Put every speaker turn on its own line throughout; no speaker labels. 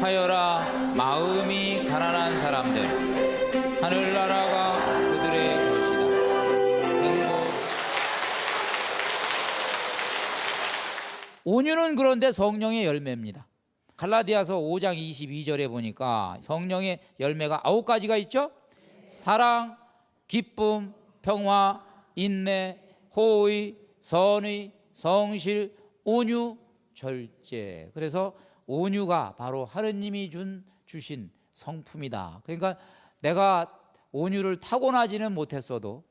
하여라 마음이 가난한 사람들 하늘나라가 그들의 것이다. 행복. 온유는 그런데 성령의 열매입니다. 갈라디아서 5장 22절에 보니까 성령의 열매가 9가지가 있죠. 사랑, 기쁨, 평화, 인내, 호의, 선의, 성실, 온유, 절제. 그래서 온유가 바로 하느님이 주신 성품이다. 그러니까 내가 온유를 타고나지는 못했어도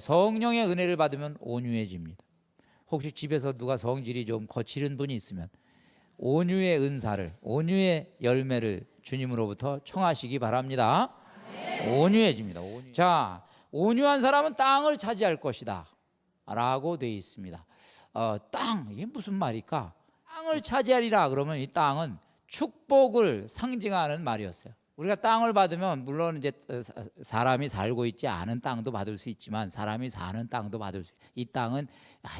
성령의 은혜를 받으면 온유해집니다. 혹시 집에서 누가 성질이 좀 거칠은 분이 있으면 온유의 은사를, 온유의 열매를 주님으로부터 청하시기 바랍니다. 온유해집니다. 온유. 자, 온유한 사람은 땅을 차지할 것이다 라고 되어 있습니다. 땅, 이게 무슨 말일까? 땅을 차지하리라 그러면 이 땅은 축복을 상징하는 말이었어요. 우리가 땅을 받으면 물론 이제 사람이 살고 있지 않은 땅도 받을 수 있지만 사람이 사는 땅도 받을 수 있어요. 이 땅은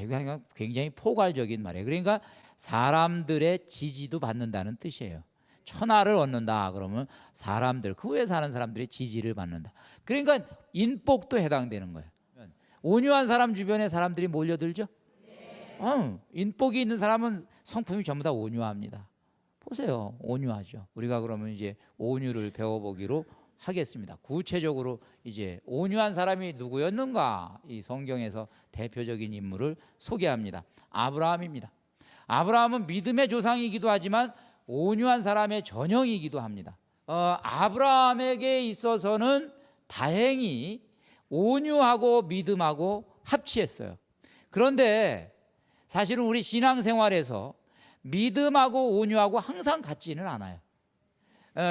이거 굉장히 포괄적인 말이에요. 그러니까 사람들의 지지도 받는다는 뜻이에요. 천하를 얻는다 그러면 사람들, 그 후에 사는 사람들의 지지를 받는다. 그러니까 인복도 해당되는 거예요. 온유한 사람 주변에 사람들이 몰려들죠. 인복이 있는 사람은 성품이 전부 다 온유합니다. 보세요, 온유하죠. 우리가 그러면 이제 온유를 배워보기로 하겠습니다. 구체적으로 이제 온유한 사람이 누구였는가? 이 성경에서 대표적인 인물을 소개합니다. 아브라함입니다. 아브라함은 믿음의 조상이기도 하지만 온유한 사람의 전형이기도 합니다. 아브라함에게 있어서는 다행히 온유하고 믿음하고 합치했어요. 그런데 사실은 우리 신앙생활에서 믿음하고 온유하고 항상 같지는 않아요.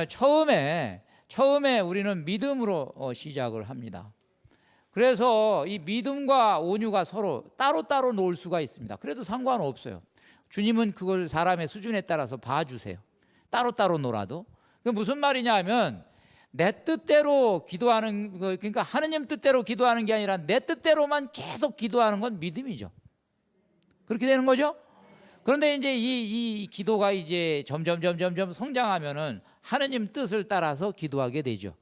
처음에 우리는 믿음으로 시작을 합니다. 그래서 이 믿음과 온유가 서로 따로따로 놓을 수가 있습니다. 그래도 상관없어요. 주님은 그걸 사람의 수준에 따라서 봐주세요. 따로따로 놀아도. 그게 무슨 말이냐 하면 내 뜻대로 기도하는 거, 그러니까 하느님 뜻대로 기도하는 게 아니라 내 뜻대로만 계속 기도하는 건 믿음이죠. 그렇게 되는 거죠. 그런데 이제 이 기도가 이제 점점 성장하면은 하느님 뜻을 따라서 기도하게 되죠.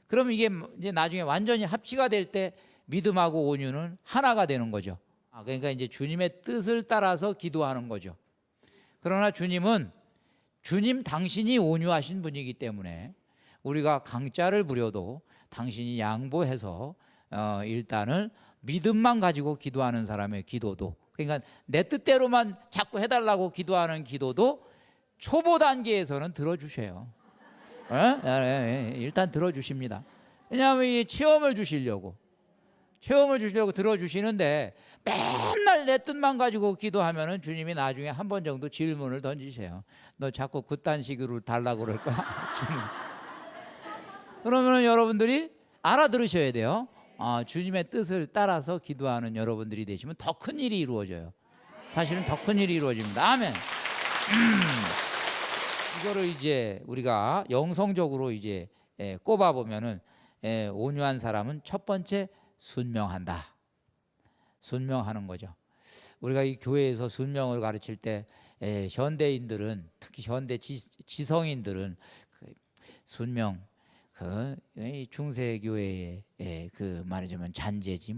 그러면 이게 이제 나중에 완전히 합치가 될 때 믿음하고 온유는 하나가 되는 거죠. 그러니까 이제 주님의 뜻을 따라서 기도하는 거죠. 그러나 주님 당신이 온유하신 분이기 때문에 우리가 강짜를 부려도 당신이 양보해서 일단은 믿음만 가지고 기도하는 사람의 기도도, 그러니까 내 뜻대로만 자꾸 해달라고 기도하는 기도도 초보 단계에서는 들어주셔요. 일단 들어주십니다. 왜냐하면 이 체험을 주시려고 들어주시는데 맨날 내 뜻만 가지고 기도하면은 주님이 나중에 한 번 정도 질문을 던지세요. 너 자꾸 그딴 식으로 달라고 그럴 거야? 그러면은 여러분들이 알아들으셔야 돼요. 주님의 뜻을 따라서 기도하는 여러분들이 되시면 더 큰 일이 이루어져요. 사실은 더 큰 일이 이루어집니다. 아멘. 이거를 이제 우리가 영성적으로 이제 꼽아 보면은 온유한 사람은 첫 번째 순명한다. 순명하는 거죠. 우리가 이 교회에서 순명을 가르칠 때 현대인들은, 특히 현대 지성인들은 순명, 중세교회의 말하자면 잔재지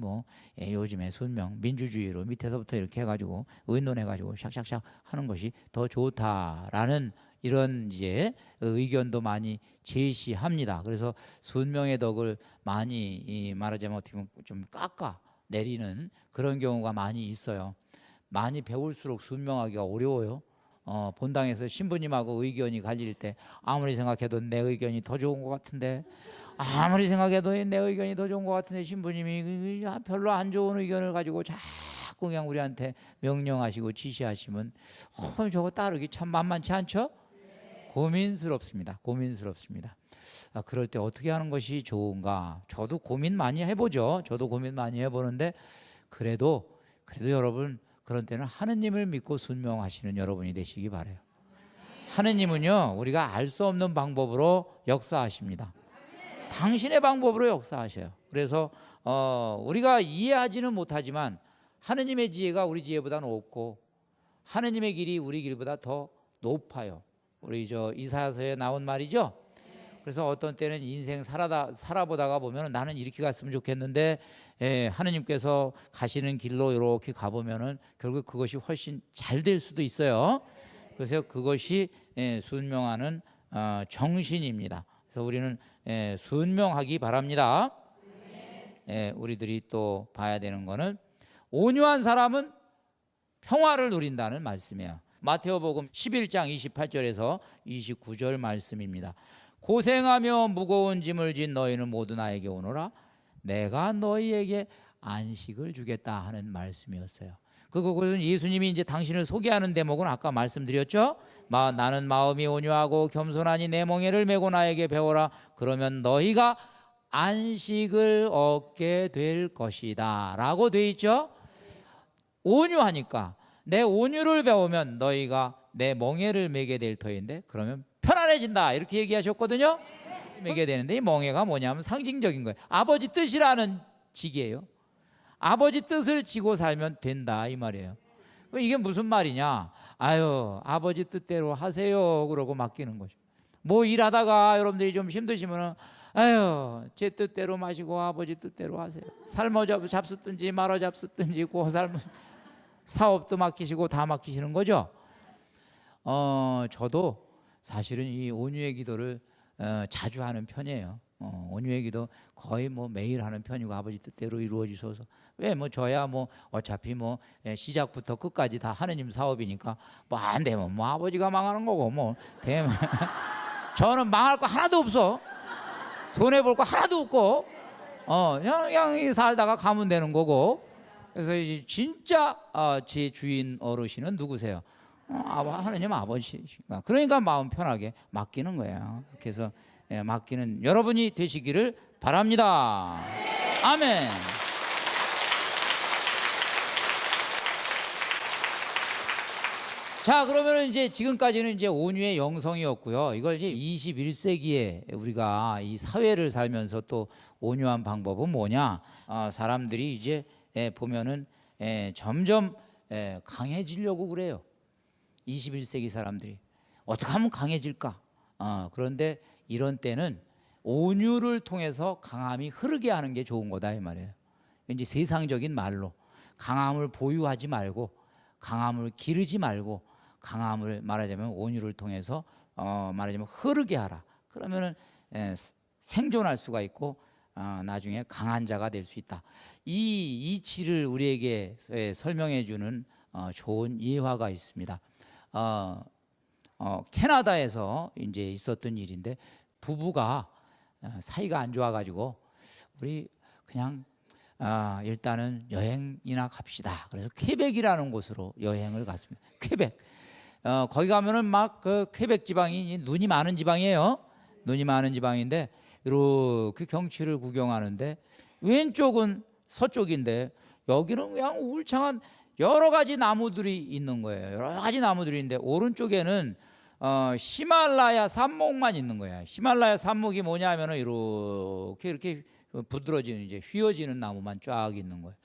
요즘에 순명, 민주주의로 밑에서부터 이렇게 해가지고 의논해가지고 샥샥샥 하는 것이 더 좋다라는 이런 이제 의견도 많이 제시합니다. 그래서 순명의 덕을 많이 말하자면 어떻게 보면 좀 깎아 내리는 그런 경우가 많이 있어요. 많이 배울수록 순명하기가 어려워요. 본당에서 신부님하고 의견이 갈릴 때 아무리 생각해도 내 의견이 더 좋은 것 같은데, 아무리 생각해도 내 의견이 더 좋은 것 같은데 신부님이 별로 안 좋은 의견을 가지고 자꾸 그냥 우리한테 명령하시고 지시하시면 저거 따르기 참 만만치 않죠? 고민스럽습니다. 그럴 때 어떻게 하는 것이 좋은가? 저도 고민 많이 해보죠. 저도 고민 많이 해보는데 그래도 여러분, 그런 때는 하느님을 믿고 순명하시는 여러분이 되시기 바라요. 하느님은요, 우리가 알 수 없는 방법으로 역사하십니다. 당신의 방법으로 역사하셔요. 그래서 우리가 이해하지는 못하지만 하느님의 지혜가 우리 지혜보다 높고 하느님의 길이 우리 길보다 더 높아요. 우리 저 이사야서에 나온 말이죠. 그래서 어떤 때는 인생 살아보다가 보면 나는 이렇게 갔으면 좋겠는데 하느님께서 가시는 길로 이렇게 가보면은 결국 그것이 훨씬 잘 될 수도 있어요. 그래서 그것이 순명하는 정신입니다. 그래서 우리는 순명하기 바랍니다. 우리들이 또 봐야 되는 거는 온유한 사람은 평화를 누린다는 말씀이에요. 마태오복음 11장 28절에서 29절 말씀입니다. 고생하며 무거운 짐을 진 너희는 모두 나에게 오너라. 내가 너희에게 안식을 주겠다 하는 말씀이었어요. 그것은 예수님이 이제 당신을 소개하는 대목은 아까 말씀드렸죠. 나는 마음이 온유하고 겸손하니 내 멍에를 메고 나에게 배워라. 그러면 너희가 안식을 얻게 될 것이다 라고 돼 있죠. 온유하니까 내 온유를 배우면 너희가 내 멍에를 메게 될 터인데 그러면 편안해진다 이렇게 얘기하셨거든요. 메게 되는데 이 멍에가 뭐냐면 상징적인 거예요. 아버지 뜻이라는 직이에요. 아버지 뜻을 지고 살면 된다 이 말이에요. 그럼 이게 무슨 말이냐? 아유 아버지 뜻대로 하세요 그러고 맡기는 거죠. 뭐 일하다가 여러분들이 좀 힘드시면은 아유 제 뜻대로 마시고 아버지 뜻대로 하세요. 삶어 잡수든지 말아 잡수든지 고 삶 사업도 맡기시고 다 맡기시는 거죠. 저도 사실은 이 온유의 기도를 자주 하는 편이에요. 온유의 기도 거의 뭐 매일 하는 편이고 아버지 뜻대로 이루어지소서. 왜 뭐 저야 뭐 어차피 뭐 시작부터 끝까지 다 하느님 사업이니까 뭐 안 되면 뭐 아버지가 망하는 거고 뭐 되면 저는 망할 거 하나도 없어. 손해 볼 거 하나도 없고 그냥 살다가 가면 되는 거고. 그래서 이제 진짜 제 주인 어르신은 누구세요? 하느님 아버지신가. 그러니까 마음 편하게 맡기는 거예요. 그래서 맡기는 여러분이 되시기를 바랍니다. 아멘. 자, 그러면은 이제 지금까지는 이제 온유의 영성이었고요. 이걸 이제 21세기에 우리가 이 사회를 살면서 또 온유한 방법은 뭐냐? 사람들이 이제 보면은 점점 강해지려고 그래요. 21세기 사람들이 어떻게 하면 강해질까? 그런데 이런 때는 온유를 통해서 강함이 흐르게 하는 게 좋은 거다 이 말이에요. 이제 세상적인 말로 강함을 보유하지 말고 강함을 기르지 말고 강함을 말하자면 온유를 통해서 말하자면 흐르게 하라. 그러면은 생존할 수가 있고 나중에 강한 자가 될 수 있다. 이 이치를 우리에게 설명해 주는 좋은 예화가 있습니다. 캐나다에서 이제 있었던 일인데 부부가 사이가 안 좋아가지고 우리 그냥 일단은 여행이나 갑시다. 그래서 퀘벡이라는 곳으로 여행을 갔습니다. 퀘벡. 거기 가면은 막 그 퀘벡 지방이 눈이 많은 지방이에요. 눈이 많은 지방인데 이렇게 경치를 구경하는데 왼쪽은 서쪽인데 여기는 그냥 울창한 여러 가지 나무들이 있는 거예요. 여러 가지 나무들이 있는데 오른쪽에는 히말라야 산목만 있는 거야. 히말라야 산목이 뭐냐면은 이렇게 부드러지는 이제 휘어지는 나무만 쫙 있는 거예요.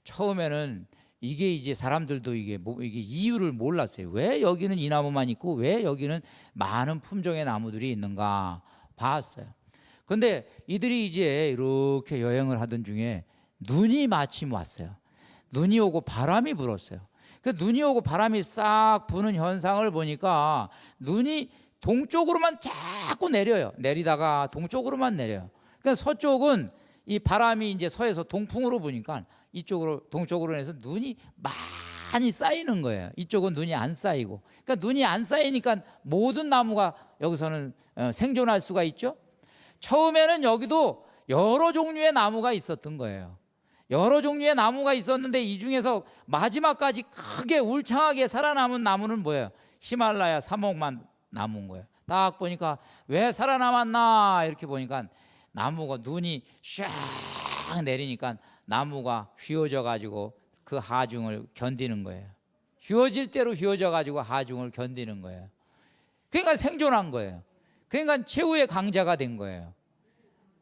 처음에는 이게 이제 사람들도 이게 이유를 몰랐어요. 왜 여기는 이 나무만 있고 왜 여기는 많은 품종의 나무들이 있는가 봤어요. 근데 이들이 이제 이렇게 여행을 하던 중에 눈이 마침 왔어요. 눈이 오고 바람이 불었어요. 그 눈이 오고 바람이 싹 부는 현상을 보니까 눈이 동쪽으로만 자꾸 내려요. 내리다가 동쪽으로만 내려요. 그러니까 서쪽은 이 바람이 이제 서에서 동풍으로 부니까 이쪽으로 동쪽으로 해서 눈이 많이 쌓이는 거예요. 이쪽은 눈이 안 쌓이고. 그러니까 눈이 안 쌓이니까 모든 나무가 여기서는 생존할 수가 있죠. 처음에는 여기도 여러 종류의 나무가 있었던 거예요. 여러 종류의 나무가 있었는데 이 중에서 마지막까지 크게 울창하게 살아남은 나무는 뭐예요? 히말라야 사목만 남은 거예요. 딱 보니까 왜 살아남았나 이렇게 보니까 나무가 눈이 쫙 내리니까 나무가 휘어져 가지고 그 하중을 견디는 거예요. 휘어질 대로 휘어져 가지고 하중을 견디는 거예요. 그러니까 생존한 거예요. 그러니까 최후의 강자가 된 거예요.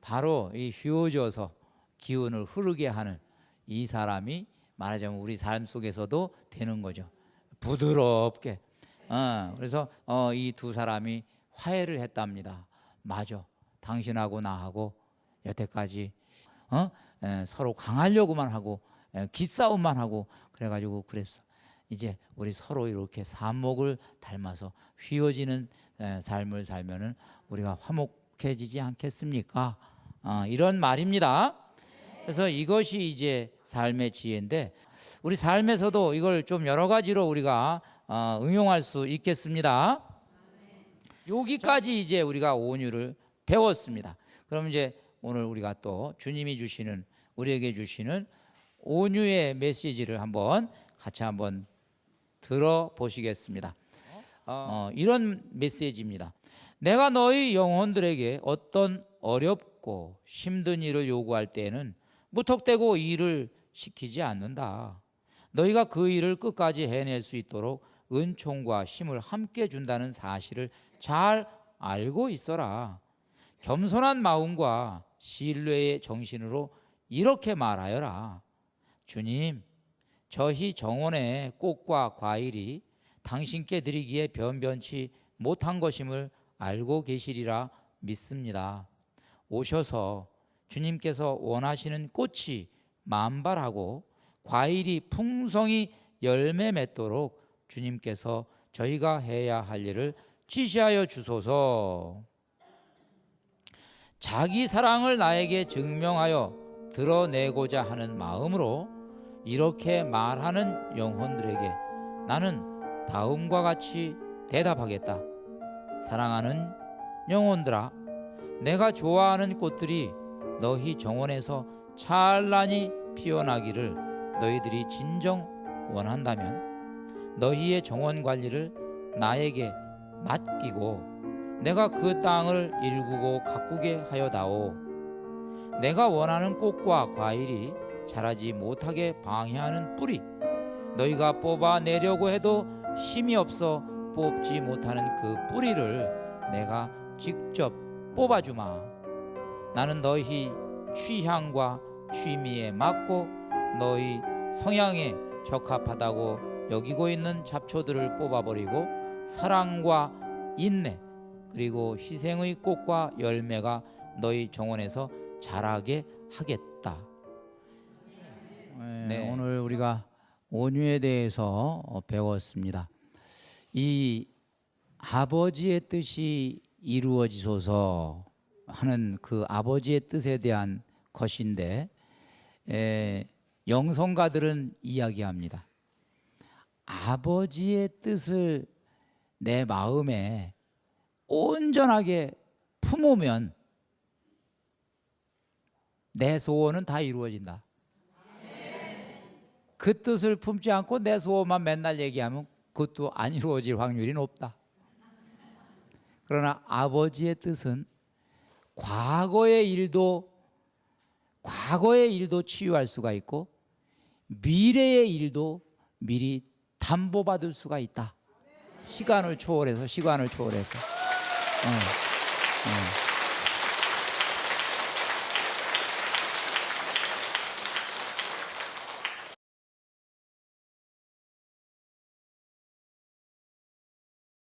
바로 이 휘어져서 기운을 흐르게 하는 이 사람이 말하자면 우리 삶 속에서도 되는 거죠. 부드럽게 그래서 이 두 사람이 화해를 했답니다. 맞아, 당신하고 나하고 여태까지 서로 강하려고만 하고 기싸움만 하고 그래가지고 그랬어. 이제 우리 서로 이렇게 삽목을 닮아서 휘어지는 삶을 살면은 우리가 화목해지지 않겠습니까? 이런 말입니다. 그래서 이것이 이제 삶의 지혜인데, 우리 삶에서도 이걸 좀 여러 가지로 우리가 응용할 수 있겠습니다. 여기까지 이제 우리가 온유를 배웠습니다. 그럼 이제 오늘 우리가 또 주님이 주시는, 우리에게 주시는 온유의 메시지를 같이 한번 들어보시겠습니다. 이런 메시지입니다. 내가 너희 영혼들에게 어떤 어렵고 힘든 일을 요구할 때에는 무턱대고 일을 시키지 않는다. 너희가 그 일을 끝까지 해낼 수 있도록 은총과 힘을 함께 준다는 사실을 잘 알고 있어라. 겸손한 마음과 신뢰의 정신으로 이렇게 말하여라. 주님, 저희 정원의 꽃과 과일이 당신께 드리기에 변변치 못한 것임을 알고 계시리라 믿습니다. 오셔서 주님께서 원하시는 꽃이 만발하고 과일이 풍성히 열매 맺도록 주님께서 저희가 해야 할 일을 지시하여 주소서. 자기 사랑을 나에게 증명하여 드러내고자 하는 마음으로 이렇게 말하는 영혼들에게 나는 다음과 같이 대답하겠다. 사랑하는 영혼들아, 내가 좋아하는 꽃들이 너희 정원에서 찬란히 피어나기를 너희들이 진정 원한다면 너희의 정원 관리를 나에게 맡기고 내가 그 땅을 일구고 가꾸게 하여다오. 내가 원하는 꽃과 과일이 자라지 못하게 방해하는 뿌리, 너희가 뽑아내려고 해도 힘이 없어 뽑지 못하는 그 뿌리를 내가 직접 뽑아주마. 나는 너희 취향과 취미에 맞고 너희 성향에 적합하다고 여기고 있는 잡초들을 뽑아버리고 사랑과 인내 그리고 희생의 꽃과 열매가 너희 정원에서 자라게 하겠다. 네, 오늘 우리가 온유에 대해서 배웠습니다. 이 아버지의 뜻이 이루어지소서 하는 그 아버지의 뜻에 대한 것인데, 영성가들은 이야기합니다. 아버지의 뜻을 내 마음에 온전하게 품으면 내 소원은 다 이루어진다. 그 뜻을 품지 않고 내 소원만 맨날 얘기하면 그것도 안 이루어질 확률이 높다. 그러나 아버지의 뜻은 과거의 일도 치유할 수가 있고 미래의 일도 미리 담보받을 수가 있다. 시간을 초월해서